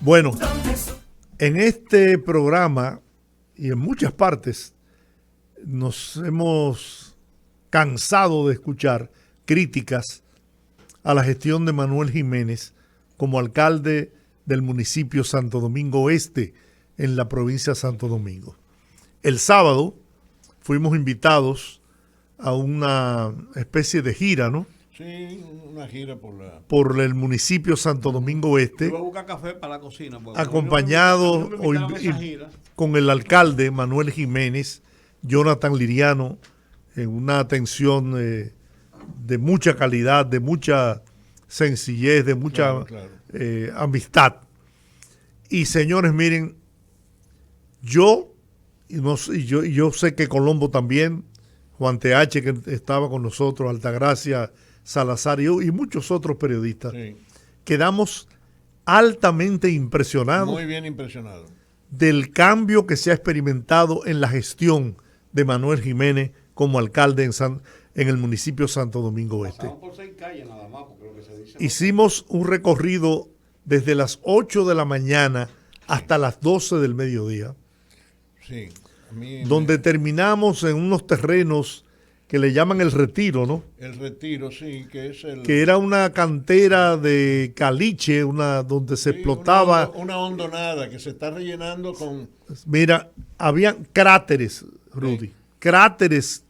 Bueno, en este programa y en muchas partes nos hemos cansado de escuchar críticas a la gestión de Manuel Jiménez como alcalde del municipio Santo Domingo Este en la provincia de Santo Domingo. El sábado fuimos invitados a una especie de gira, ¿no? Sí, una gira por el municipio Santo Domingo Este. Voy a buscar café para la cocina. Acompañado con el alcalde Manuel Jiménez, Jonathan Liriano, en una atención de mucha calidad, de mucha sencillez, de mucha amistad. Y señores, miren, yo sé que Colombo también, Juan TH, que estaba con nosotros, Altagracia Salazar y muchos otros periodistas, sí, quedamos altamente impresionados. Muy bien impresionados. Del cambio que se ha experimentado en la gestión de Manuel Jiménez como alcalde en el municipio Santo Domingo Este. Por 6 calles nada más, porque lo que se dice. Hicimos un recorrido desde las 8 de la mañana hasta las 12 del mediodía. Sí. Donde terminamos en unos terrenos que le llaman el Retiro, ¿no? El Retiro, sí, que era una cantera de caliche, donde se explotaba. Una hondonada que se está rellenando con... Mira, habían cráteres, Rudy, sí, cráteres,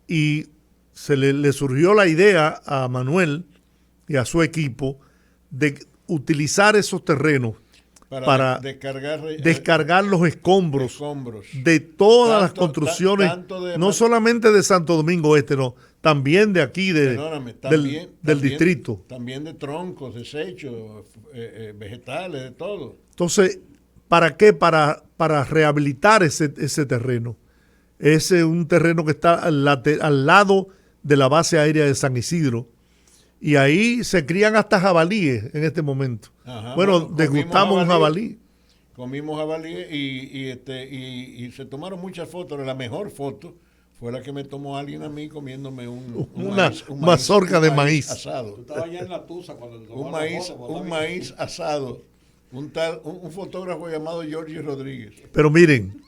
y se le surgió la idea a Manuel y a su equipo de utilizar esos terrenos para descargar los escombros de todas las construcciones, no solamente de Santo Domingo Este, no, también de aquí, del distrito. También de troncos, desechos, vegetales, de todo. Entonces, ¿para qué? Para rehabilitar ese terreno. Ese es un terreno que está al lado de la base aérea de San Isidro. Y ahí se crían hasta jabalíes en este momento. Ajá, bueno, degustamos un jabalí. Comimos jabalí y se tomaron muchas fotos. La mejor foto fue la que me tomó alguien a mí comiéndome una mazorca de maíz asado. Tú estabas allá en la Tusa cuando te un maíz asado. Un fotógrafo llamado Giorgio Rodríguez. Pero miren,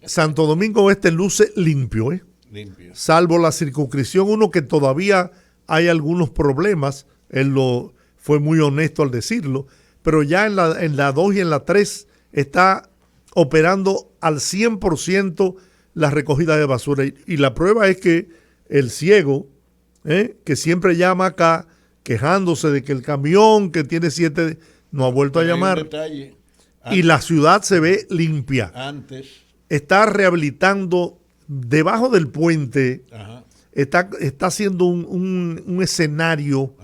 Santo Domingo Este luce limpio, ¿eh? Limpio. Salvo la circunscripción 1, que todavía hay algunos problemas. Él fue muy honesto al decirlo, pero ya en la 2 y en la 3 está operando al 100% la recogida de basura. Y la prueba es que el ciego, que siempre llama acá quejándose de que el camión que tiene 7 no ha vuelto a llamar. Y la ciudad se ve limpia. Antes. Está rehabilitando debajo del puente. Ajá. Está haciendo un escenario,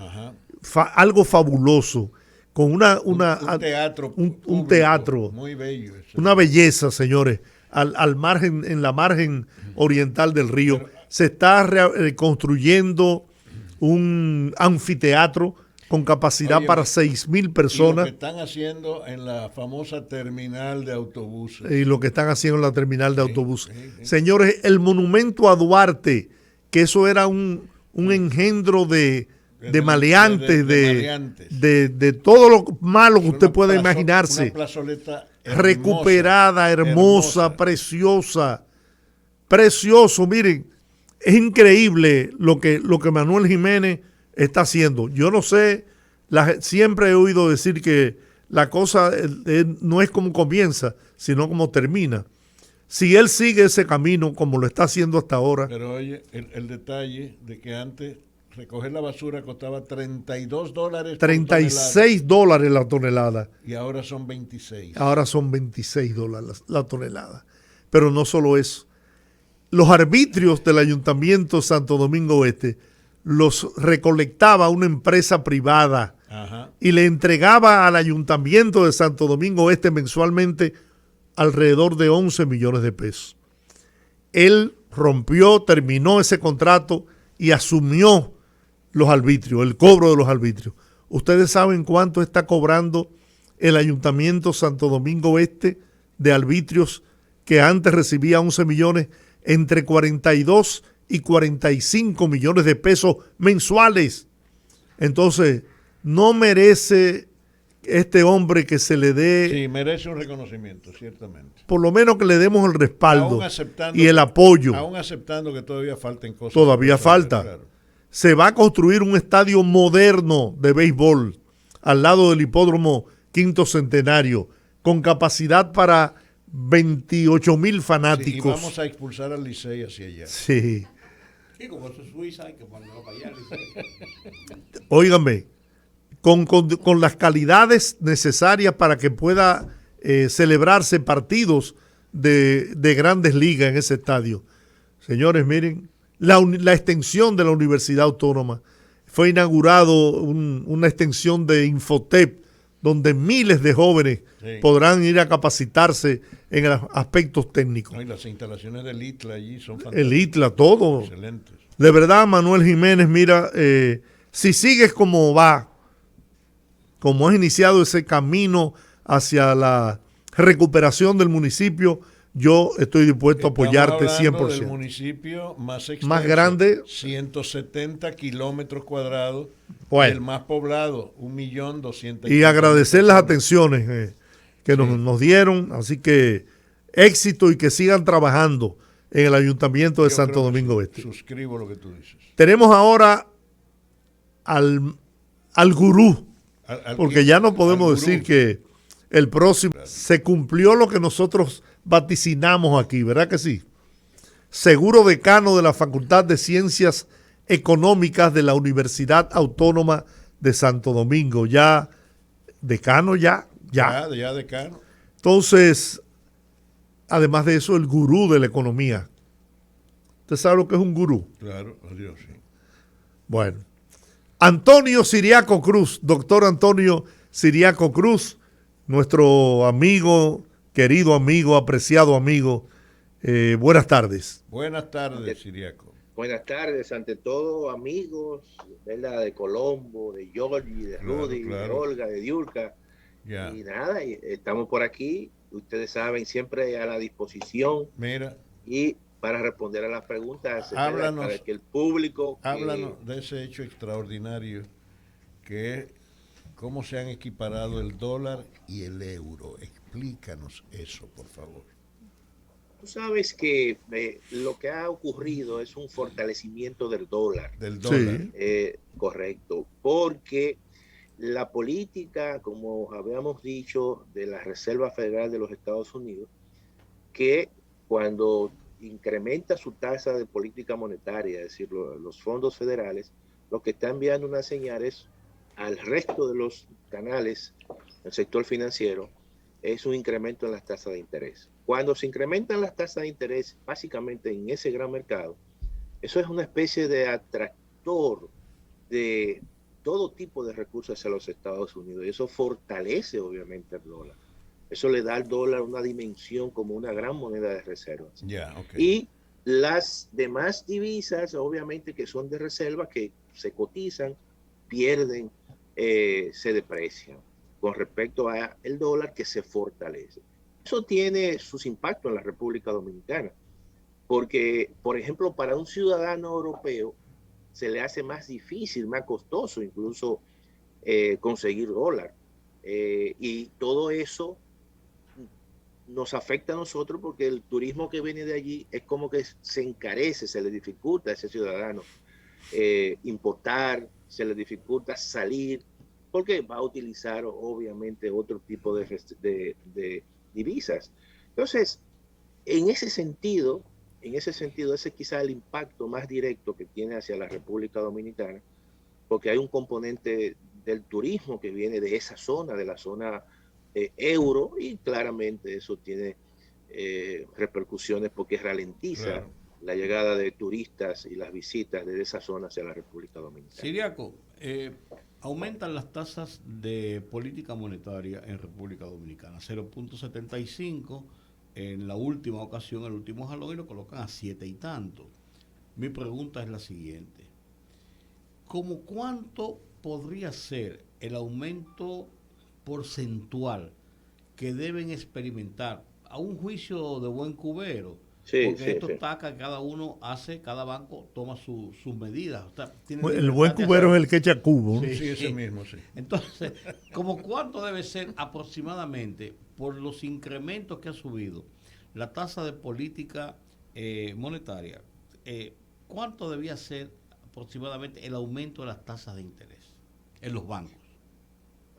algo fabuloso, con un teatro muy bello. Una belleza, señores, al margen, en la margen oriental del río. Se está construyendo un anfiteatro con capacidad para 6,000 personas. Y lo que están haciendo en la famosa terminal de autobuses. Y lo que están haciendo en la terminal de autobuses. Sí. Señores, el monumento a Duarte, que eso era un engendro de maleantes, de todo lo malo que usted pueda imaginarse. Una plazoleta recuperada, hermosa, preciosa. Precioso, miren, es increíble lo que Manuel Jiménez está haciendo. Yo no sé, siempre he oído decir que la cosa no es como comienza, sino como termina. Si él sigue ese camino como lo está haciendo hasta ahora. Pero oye, el detalle de que antes recoger la basura costaba $32. $36 la tonelada. Y ahora son 26. Ahora son $26 la tonelada. Pero no solo eso. Los arbitrios del Ayuntamiento Santo Domingo Este los recolectaba una empresa privada. Ajá. Y le entregaba al Ayuntamiento de Santo Domingo Este mensualmente alrededor de 11 millones de pesos. Él terminó ese contrato y asumió los arbitrios, el cobro de los arbitrios. ¿Ustedes saben cuánto está cobrando el Ayuntamiento Santo Domingo Este de arbitrios, que antes recibía 11 millones? Entre 42 y 45 millones de pesos mensuales. Entonces, no merece este hombre que se le dé, Sí, merece un reconocimiento, ciertamente. por lo menos que le demos el respaldo Aún aceptando y el apoyo. Aún aceptando que todavía falten cosas. Todavía por resolver, falta. claro. Se va a construir un estadio moderno de béisbol al lado del hipódromo Quinto Centenario, con capacidad para 28,000 Sí, y fanáticos. vamos a expulsar al Licey hacia allá. Sí. Sí, como eso es Suiza, hay que ponerlo para allá. Óigame, con las calidades necesarias para que pueda celebrarse partidos de grandes ligas en ese estadio. Señores, miren, la extensión de la Universidad Autónoma. Fue inaugurado una extensión de Infotep, donde miles de jóvenes podrán ir a capacitarse en aspectos técnicos. No, y las instalaciones del ITLA allí son fantásticas. El ITLA, todo. Excelentes. De verdad, Manuel Jiménez, mira, si sigues como va, como has iniciado ese camino hacia la recuperación del municipio, yo estoy dispuesto a apoyarte Estamos hablando 100%. del municipio más extenso, Más grande. 170 kilómetros cuadrados, Bueno. el más poblado, 1.200.000. Y agradecer las personas. atenciones que Sí. nos dieron, así que éxito y que sigan trabajando en el Ayuntamiento de Yo Santo creo que Domingo Este. Suscribo lo que tú dices. Tenemos ahora al gurú, porque ya no podemos al decir gurú. que el próximo se cumplió lo que nosotros vaticinamos aquí, ¿verdad que sí? Seguro decano de la Facultad de Ciencias Económicas de la Universidad Autónoma de Santo Domingo. Ya, decano, ya. Ya decano. Entonces, además de eso, el gurú de la economía. ¿Usted sabe lo que es un gurú? Claro, adiós, sí. Bueno, Antonio Siriaco Cruz, doctor Antonio Siriaco Cruz, nuestro amigo, querido amigo, apreciado amigo. Buenas tardes. Buenas tardes, Siriaco. Buenas tardes, ante todo, amigos, ¿verdad? De Colombo, de Giorgi, de Claro, Rudy, claro. de Olga, de Diurca. Ya. Y nada, estamos por aquí, ustedes saben, siempre a la disposición Mira, y para responder a las preguntas, ¿verdad? Háblanos. Para que el público... háblanos de ese hecho extraordinario que es cómo se han equiparado el dólar y el euro. Explícanos eso, por favor. Tú sabes que lo que ha ocurrido es un fortalecimiento del dólar. Del dólar. Sí. Correcto, porque la política, como habíamos dicho, de la Reserva Federal de los Estados Unidos, que cuando incrementa su tasa de política monetaria, es decir, los fondos federales, lo que está enviando unas señales al resto de los canales del sector financiero es un incremento en las tasas de interés. Cuando se incrementan las tasas de interés, básicamente en ese gran mercado, eso es una especie de atractor de todo tipo de recursos hacia los Estados Unidos y eso fortalece obviamente el dólar. Eso le da al dólar una dimensión como una gran moneda de reservas. Ya, ok. Y las demás divisas, obviamente que son de reserva, que se cotizan, pierden, se deprecian con respecto a el dólar que se fortalece. Eso tiene sus impactos en la República Dominicana, porque, por ejemplo, para un ciudadano europeo se le hace más difícil, más costoso incluso conseguir dólar. Y todo eso nos afecta a nosotros porque el turismo que viene de allí es como que se encarece, se le dificulta a ese ciudadano importar, se le dificulta salir, porque va a utilizar obviamente otro tipo de divisas. Entonces, en ese sentido, ese quizá el impacto más directo que tiene hacia la República Dominicana, porque hay un componente del turismo que viene de esa zona, de la zona euro, y claramente eso tiene repercusiones porque ralentiza Claro. la llegada de turistas y las visitas de esa zona hacia la República Dominicana. Siriaco, aumentan las tasas de política monetaria en República Dominicana, 0.75 en la última ocasión, el último jalón, y lo colocan a 7 y tanto. Mi pregunta es la siguiente: ¿cómo cuánto podría ser el aumento porcentual que deben experimentar a un juicio de buen cubero Sí, porque sí, esto sí. está que cada banco toma sus medidas. O sea, tiene El buen libertad de cubero es hacerlo. el que echa cubo, ¿no? Sí. Sí, ese mismo, sí. Entonces, ¿como cuánto debe ser aproximadamente por los incrementos que ha subido la tasa de política monetaria? ¿Cuánto debía ser aproximadamente el aumento de las tasas de interés en los bancos?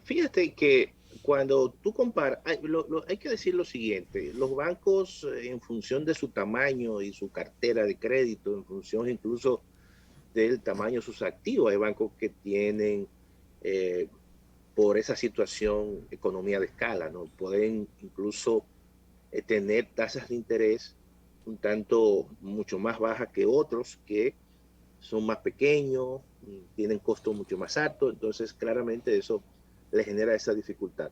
Fíjate que cuando tú comparas, hay que decir lo siguiente, los bancos en función de su tamaño y su cartera de crédito, en función incluso del tamaño de sus activos, hay bancos que tienen, eh, por esa situación, economía de escala, ¿no? Pueden incluso tener tasas de interés un tanto mucho más bajas que otros que son más pequeños, tienen costos mucho más altos, entonces claramente eso le genera esa dificultad.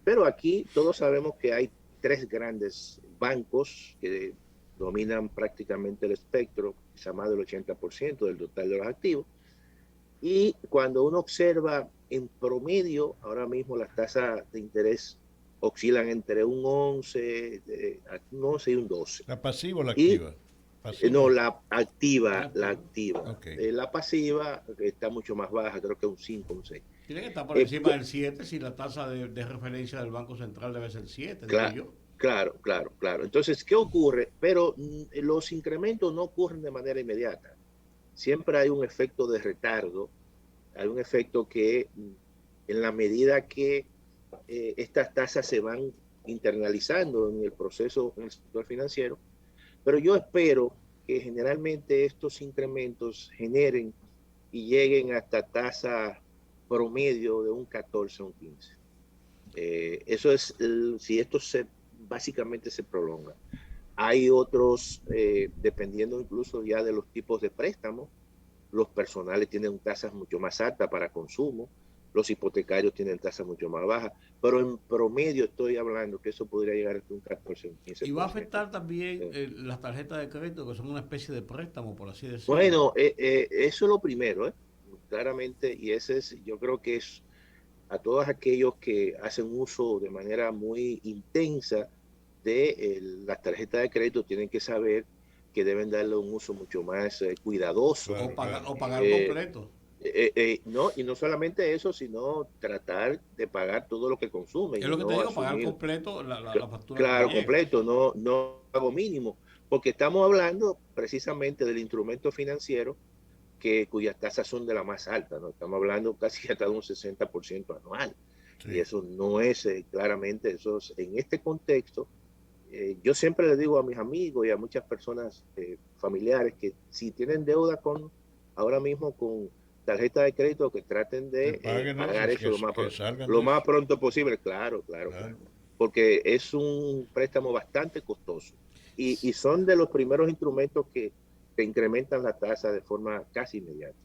Pero aquí todos sabemos que hay tres grandes bancos que dominan prácticamente el espectro, quizá más del 80% del total de los activos, y cuando uno observa en promedio, ahora mismo las tasas de interés oscilan entre un 11, un 11 y un 12. ¿La pasiva o la Y activa? Pasiva. no, la activa, la Activo. activa. Ok. La pasiva está mucho más baja, creo que un 5, un 6. Tiene que estar por Eh, encima del 7 si la tasa de referencia del Banco Central debe ser 7, digo claro, yo. claro, claro, claro. Entonces, ¿qué ocurre? Pero los incrementos no ocurren de manera inmediata. Siempre hay un efecto de retardo, hay un efecto que en la medida que estas tasas se van internalizando en el proceso, en el sector financiero, pero yo espero que generalmente estos incrementos generen y lleguen hasta tasa promedio de un 14 o un 15. Eso es si esto básicamente se prolonga. Hay otros, dependiendo incluso ya de los tipos de préstamos, los personales tienen tasas mucho más altas para consumo, los hipotecarios tienen tasas mucho más bajas, pero en promedio estoy hablando que eso podría llegar hasta un 14 o un Y va a 15%. afectar también las tarjetas de crédito, que son una especie de préstamo, por así decirlo. Bueno, eso es lo primero, claramente, y ese es, yo creo que es a todos aquellos que hacen uso de manera muy intensa de las tarjetas de crédito, tienen que saber que deben darle un uso mucho más cuidadoso. Claro, claro. O pagar Eh, completo. no, y no solamente eso, sino tratar de pagar todo lo que consumen Es y lo que te no digo, pagar asumir, completo la factura que te claro, llega. completo, no pago mínimo, porque estamos hablando precisamente del instrumento financiero cuyas tasas son de la más alta, ¿no? Estamos hablando casi hasta de un 60% anual. Y Sí. eso no es claramente, en este contexto, yo siempre le digo a mis amigos y a muchas personas familiares que si tienen deuda ahora mismo con tarjeta de crédito, que traten Que de paguen eso, pagar eso que salgan lo de más eso. pronto posible, claro, claro, Claro. claro, porque es un préstamo bastante costoso y son de los primeros instrumentos que incrementan la tasa de forma casi inmediata.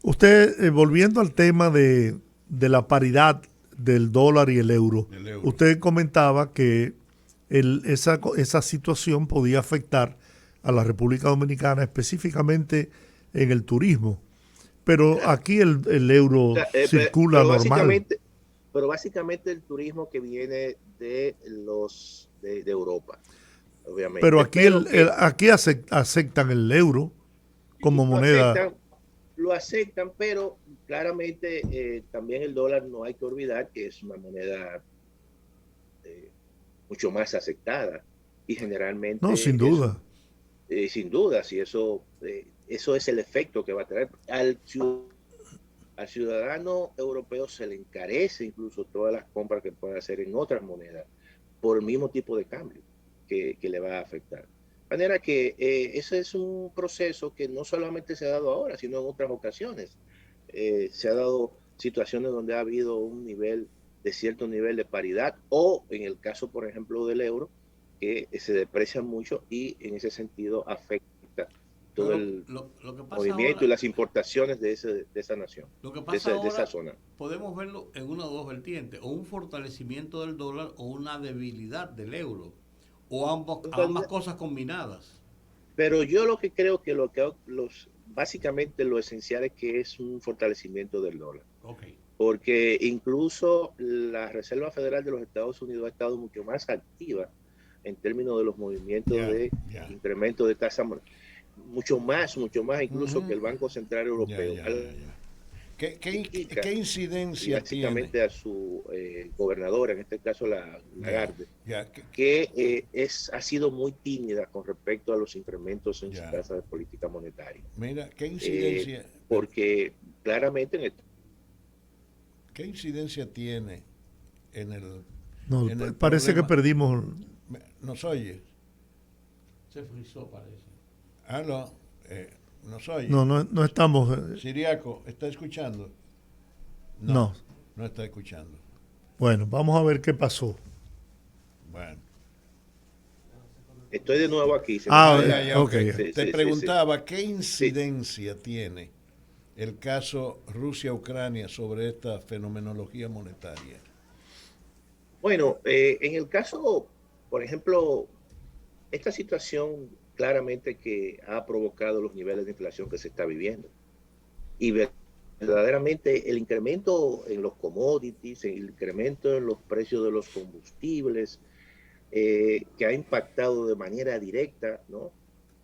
Usted, volviendo al tema de la paridad del dólar y el euro, El euro. usted comentaba que esa situación podía afectar a la República Dominicana, específicamente en el turismo. Pero Claro. aquí el euro Sea, circula normal. pero básicamente el turismo que viene de Europa, Pero obviamente, aquí, aquí aceptan el euro como lo moneda. aceptan, lo aceptan, pero claramente también el dólar no hay que olvidar que es una moneda eh, mucho más aceptada y No, sin generalmente eso, duda. sin duda, si eso es el efecto que va a tener al ciudadano europeo se le encarece incluso todas las compras que puede hacer en otras monedas por el mismo tipo de cambio que le va a afectar. De manera que ese es un proceso que no solamente se ha dado ahora, sino en otras ocasiones. Se ha dado situaciones donde ha habido cierto nivel de paridad o en el caso, por ejemplo, del euro, que se deprecia mucho y en ese sentido afecta todo Pero el lo que pasa movimiento y ahora, las importaciones de esa nación, lo que pasa de esa ahora, zona. podemos verlo en una o dos vertientes, o un fortalecimiento del dólar o una debilidad del euro, o ambas cosas combinadas. Pero yo lo que creo que básicamente lo esencial es que es un fortalecimiento del dólar. Ok. Porque incluso la Reserva Federal de los Estados Unidos ha estado mucho más activa en términos de los movimientos de incremento de tasa, mucho más incluso que el Banco Central Europeo. ¿Qué incidencia básicamente tiene? a su gobernadora, en este caso la Lagarde, que ha sido muy tímida con respecto a los incrementos en su tasa de política monetaria. Mira, ¿qué incidencia? Porque claramente ¿Qué incidencia tiene en el... No, en el parece problema? que perdimos. ¿Nos oye? Se frizó, parece. ¿Aló? ¿Nos oye? No estamos. Siriaco, ¿está escuchando? No. No está escuchando. Bueno, vamos a ver qué pasó. Bueno. estoy de nuevo aquí. Ok. Te preguntaba, ¿qué incidencia tiene el caso Rusia-Ucrania sobre esta fenomenología monetaria? Bueno, en el caso, por ejemplo, esta situación claramente que ha provocado los niveles de inflación que se está viviendo. Y verdaderamente el incremento en los commodities, el incremento en los precios de los combustibles, que ha impactado de manera directa, ¿no?,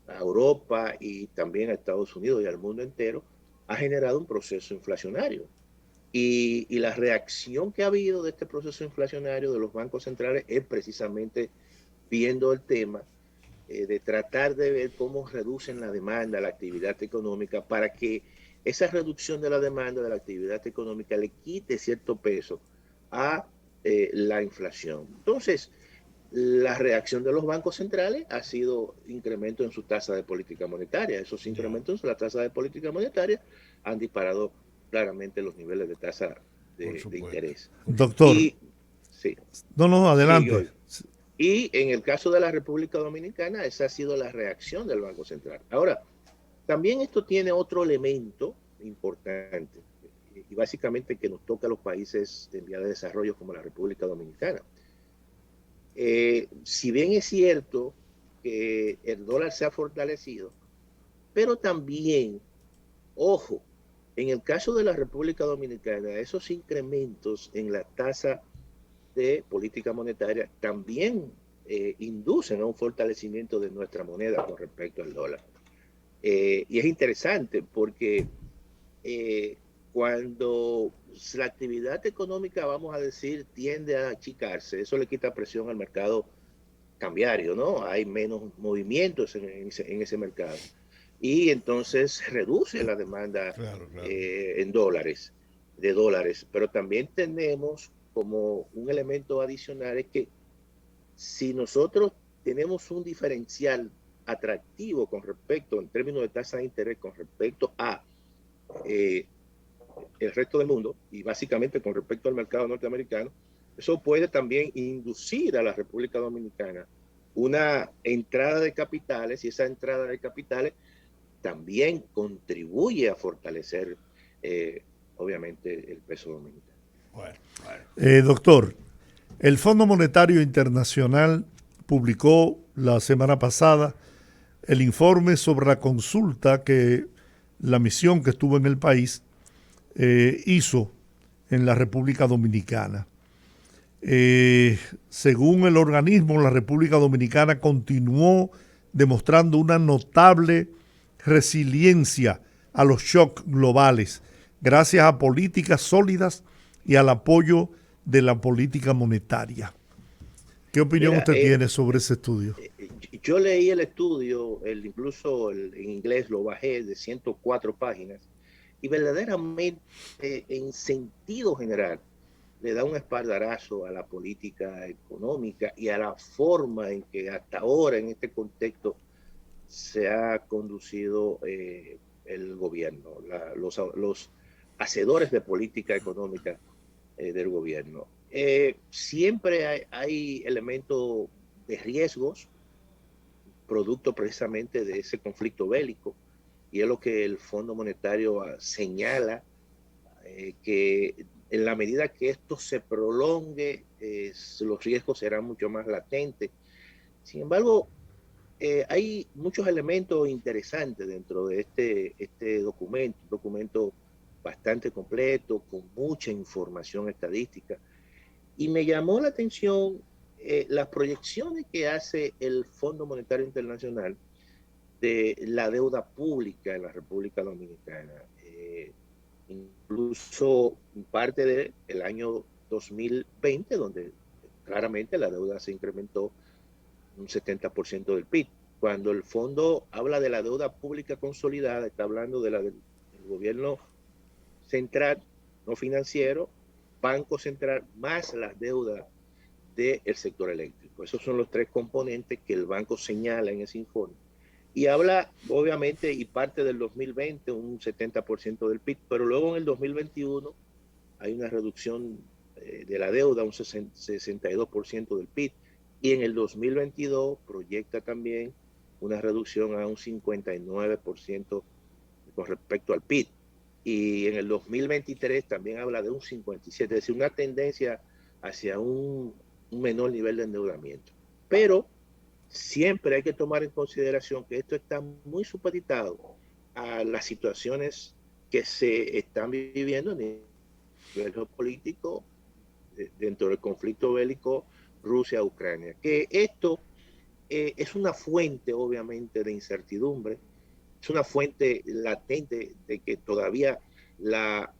a Europa y también a Estados Unidos y al mundo entero, ha generado un proceso inflacionario. Y la reacción que ha habido de este proceso inflacionario de los bancos centrales es precisamente viendo el tema de tratar de ver cómo reducen la demanda, la actividad económica, para que esa reducción de la demanda de la actividad económica le quite cierto peso a la inflación. Entonces, la reacción de los bancos centrales ha sido incremento en su tasa de política monetaria. Esos incrementos en la tasa de política monetaria han disparado claramente los niveles de tasa de interés. Doctor. Sí. No, adelante. Y en el caso de la República Dominicana, esa ha sido la reacción del Banco Central. Ahora, también esto tiene otro elemento importante, y básicamente que nos toca a los países en vía de desarrollo como la República Dominicana. Si bien es cierto que el dólar se ha fortalecido, pero también, ojo, en el caso de la República Dominicana, esos incrementos en la tasa de política monetaria también inducen a un fortalecimiento de nuestra moneda con respecto al dólar. Y es interesante porque cuando la actividad económica, vamos a decir, tiende a achicarse, eso le quita presión al mercado cambiario, ¿no? Hay menos movimientos en ese mercado. Y entonces reduce la demanda en dólares, pero también tenemos como un elemento adicional es que si nosotros tenemos un diferencial atractivo con respecto, en términos de tasa de interés, con respecto a el resto del mundo y básicamente con respecto al mercado norteamericano, eso puede también inducir a la República Dominicana una entrada de capitales, y esa entrada de capitales también contribuye a fortalecer obviamente el peso dominicano. Doctor, el Fondo Monetario Internacional publicó la semana pasada el informe sobre la consulta que la misión que estuvo en el país hizo en la República Dominicana. Según el organismo, la República Dominicana continuó demostrando una notable resiliencia a los shocks globales, gracias a políticas sólidas y al apoyo de la política monetaria. ¿Qué opinión usted tiene sobre ese estudio? Yo leí el estudio, incluso en inglés lo bajé, de 104 páginas, y verdaderamente en sentido general le da un espaldarazo a la política económica y a la forma en que hasta ahora en este contexto se ha conducido el gobierno, los hacedores de política económica del gobierno. Siempre hay elementos de riesgos, producto precisamente de ese conflicto bélico, y es lo que el Fondo Monetario señala, que en la medida que esto se prolongue, los riesgos serán mucho más latentes. Sin embargo, hay muchos elementos interesantes dentro de este documento, un documento bastante completo, con mucha información estadística. Y me llamó la atención las proyecciones que hace el Fondo Monetario Internacional de la deuda pública en la República Dominicana, incluso parte del año 2020, donde claramente la deuda se incrementó un 70% del PIB. Cuando el fondo habla de la deuda pública consolidada, está hablando de la del gobierno central, no financiero, Banco Central, más las deudas del sector eléctrico. Esos son los tres componentes que el banco señala en ese informe. Y habla, obviamente, y parte del 2020, un 70% del PIB, pero luego en el 2021 hay una reducción de la deuda, un 62% del PIB, y en el 2022 proyecta también una reducción a un 59% con respecto al PIB. Y en el 2023 también habla de un 57%, es decir, una tendencia hacia un menor nivel de endeudamiento. Pero siempre hay que tomar en consideración que esto está muy supeditado a las situaciones que se están viviendo a nivel geopolítico dentro del conflicto bélico Rusia-Ucrania. Que esto es una fuente, obviamente, de incertidumbre, es una fuente latente de que todavía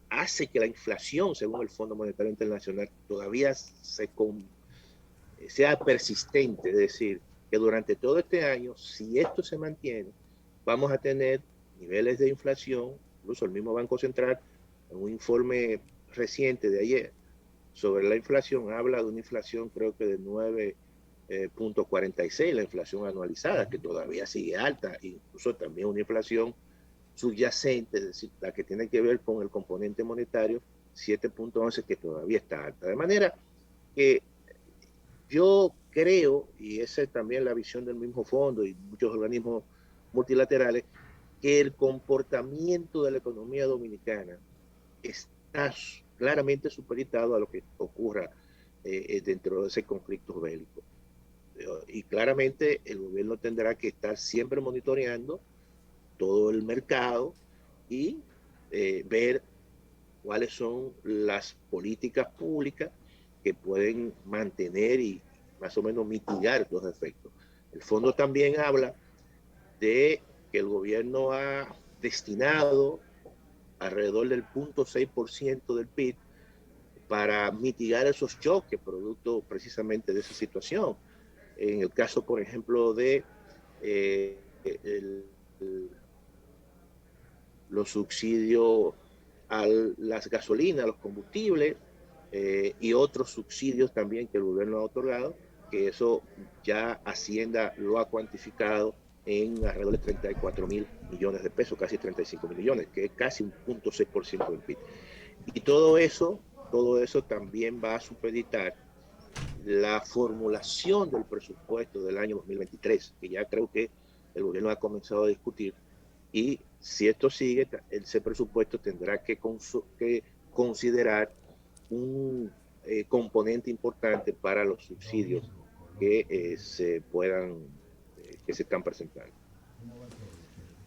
hace que la inflación, según el Fondo Monetario Internacional, todavía sea persistente. Es decir, que durante todo este año, si esto se mantiene, vamos a tener niveles de inflación. Incluso el mismo Banco Central, en un informe reciente de ayer sobre la inflación, habla de una inflación creo que de 9.46, la inflación anualizada, que todavía sigue alta, incluso también una inflación subyacente, es decir, la que tiene que ver con el componente monetario, 7.11, que todavía está alta. De manera que yo creo, y esa es también la visión del mismo fondo y muchos organismos multilaterales, que el comportamiento de la economía dominicana está claramente supeditado a lo que ocurra dentro de ese conflicto bélico. Y claramente el gobierno tendrá que estar siempre monitoreando todo el mercado y ver cuáles son las políticas públicas que pueden mantener y más o menos mitigar los efectos. El fondo también habla de que el gobierno ha destinado alrededor del 0.6% del PIB para mitigar esos choques producto precisamente de esa situación. En el caso, por ejemplo, de los subsidios a las gasolinas, a los combustibles y otros subsidios también que el gobierno ha otorgado, que eso ya Hacienda lo ha cuantificado en alrededor de 34 mil millones de pesos, casi 35 mil millones, que es casi un 0.6% del PIB. Y todo eso también va a supeditar la formulación del presupuesto del año 2023, que ya creo que el gobierno ha comenzado a discutir, y si esto sigue, ese presupuesto tendrá que considerar un componente importante para los subsidios que se están presentando.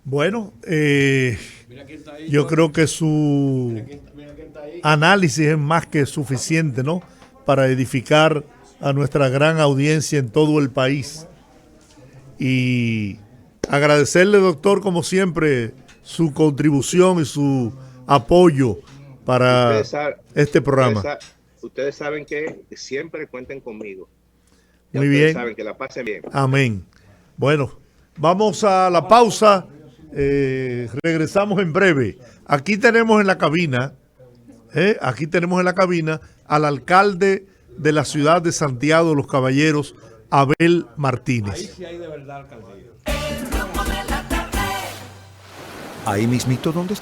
Bueno, yo creo que su análisis es más que suficiente, ¿no?, para edificar a nuestra gran audiencia en todo el país. Y agradecerle, doctor, como siempre, su contribución y su apoyo para este programa. Ustedes saben que siempre cuenten conmigo. Ya muy bien. Saben que la pasen bien. Amén. Bueno, vamos a la pausa. Regresamos en breve. Aquí tenemos en la cabina al alcalde de la ciudad de Santiago de los Caballeros, Abel Martínez. Ahí sí hay de verdad alcaldía. Ahí mismito donde